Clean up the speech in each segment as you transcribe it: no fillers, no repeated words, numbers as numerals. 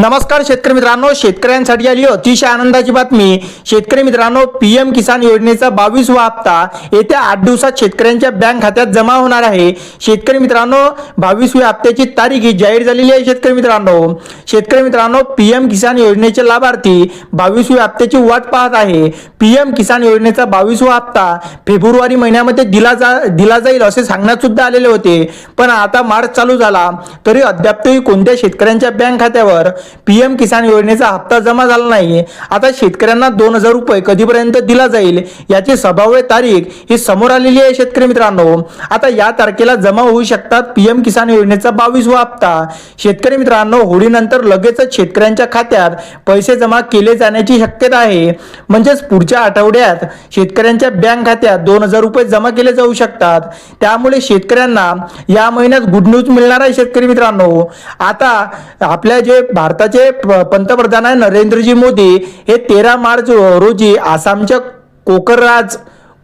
नमस्कार शेतकरी मित्रांनो, शेतकऱ्यांसाठी आली अतिशय आनंदाची बातमी। शेतकरी मित्रांनो, पीएम किसान योजनेचा 22वा हप्ता येत्या 8 दिवसात शेतकऱ्यांच्या बँक खात्यात जमा होणार आहे। शेतकरी मित्रांनो, 22व्या हप्त्याची तारीख ही जाहीर झालेली आहे। शेतकरी मित्रांनो, पीएम किसान योजनेचे लाभार्थी 22व्या हप्त्याची वाट पाहत आहे। पीएम किसान योजनेचा 22वा हप्ता फेब्रुवारी महिन्यामध्ये दिला जाईल असे सांगण्यात सुद्धा आलेले होते, पण आता मार्च चालू झाला तरी अद्यापही कोणत्या शेतकऱ्यांच्या बँक खात्यावर पीएम किसान योजनेचा हप्ता जमा झाला नाही। आता शेतकऱ्यांना 2000 रुपये कधीपर्यंत दिला जाईल याची संभाव्य तारीख ही समोर आलेली आहे। शेतकरी मित्रांनो, आता या तारखेला जमा होऊ शकतात पीएम किसान योजनेचा 22वा हप्ता। शेतकरी मित्रांनो, होळीनंतर लगेचच शेतकऱ्यांच्या खात्यात पैसे जमा केले जाण्याची शक्यता आहे। म्हणजेच पुढच्या आठवड्यात शेतकऱ्यांच्या बँक खात्यात 2000 रुपये जमा केले जाऊ शकतात। त्यामुळे शेतकऱ्यांना या महिन्यात गुड न्यूज मिळणार आहे। शेतकरी मित्रांनो, आता आपल्या जे भारताचे पंतप्रधान आहे नरेंद्रजी मोदी हे 13 मार्च रोजी आसामच्या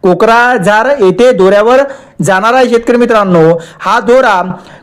कोकराझार येथे दौऱ्यावर जाणार आहे। शेतकरी मित्रांनो, हा दौरा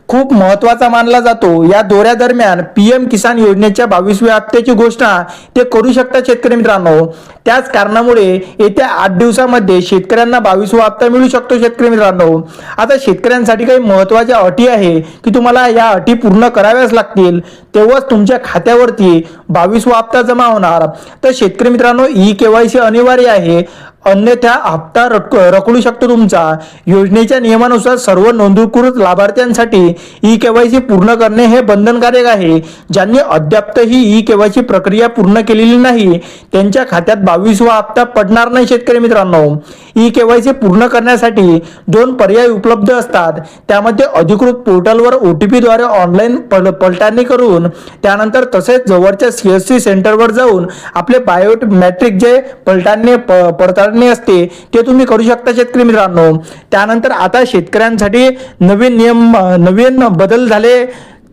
खूप महत्त्वाचा मानला जातो। या दौऱ्यादरम्यान पीएम किसान योजनेच्या 22व्या हप्त्याची घोषणा ते करू शकतात। शेतकरी मित्रांनो, त्याच कारणामुळे येत्या 8 दिवसांमध्ये शेतकऱ्यांना 22वा हप्ता मिळू शकतो। शेतकरी मित्रांनो, आता शेतकऱ्यांसाठी काही महत्त्वाच्या अटी आहे की तुम्हाला या अटी पूर्ण कराव्याच लागतील, तेव्हाच तुमच्या खात्यावरती 22वा हप्ता जमा होणार। तर शेतकरी मित्रांनो, ई-केवायसी अनिवार्य आहे, अन्यथा हप्ता रखडू शकतो तुमचा। योजनेच्या नियमानुसार सर्व नोंदणीकृत लाभार्थ्यांसाठी ई-केवायसी पूर्ण करणे हे बंधनकारक आहे। ज्यांनी अद्याप ही ई-केवायसी प्रक्रिया पूर्ण केलेली नाही त्यांच्या खात्यात 22वा हप्ता पडणार नाही। शेतकरी मित्रांनो, ई-केवायसी पूर्ण करण्यासाठी 2 पर्याय उपलब्ध असतात। त्यामध्ये अधिकृत पोर्टलवर OTP द्वारे ऑनलाईन पडताळणी करून त्यानंतर तसेच जवळच्या CSC सेंटरवर जाऊन आपले बायोमेट्रिक जे पडताळणी असते ते तुम्ही करू शकता। शेतकरी मित्रांनो, त्यानंतर आता शेतकऱ्यांसाठी नवीन बदल झाले।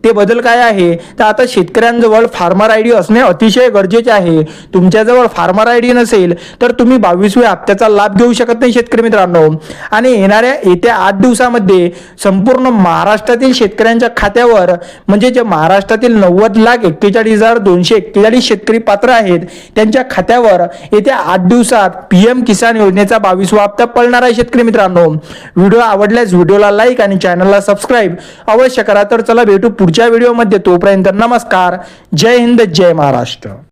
ते बदल काय आहे तर आता शेतकऱ्यांजवळ फार्मर ID असणे अतिशय गरजेचे आहे। तुमच्याजवळ फार्मर ID नसेल तर तुम्ही 22व्या हप्त्याचा लाभ घेऊ शकत नाही। शेतकरी मित्रांनो, आणि येत्या 8 दिवसामध्ये संपूर्ण महाराष्ट्रातील शेतकऱ्यांच्या खात्यावर म्हणजे जे महाराष्ट्रातील 90,41,241 शेतकरी पात्र आहेत त्यांच्या खात्यावर येत्या 8 दिवसात पीएम किसान योजनेचा 22वा हप्ता पडणार आहे। शेतकरी मित्रांनो, व्हिडिओ आवडल्यास व्हिडिओला लाईक आणि चॅनलला सबस्क्राईब अवश्य करा। तर चला भेटू पुढच्या व्हिडिओमध्ये, तोपर्यंत नमस्कार, जय हिंद, जय महाराष्ट्र।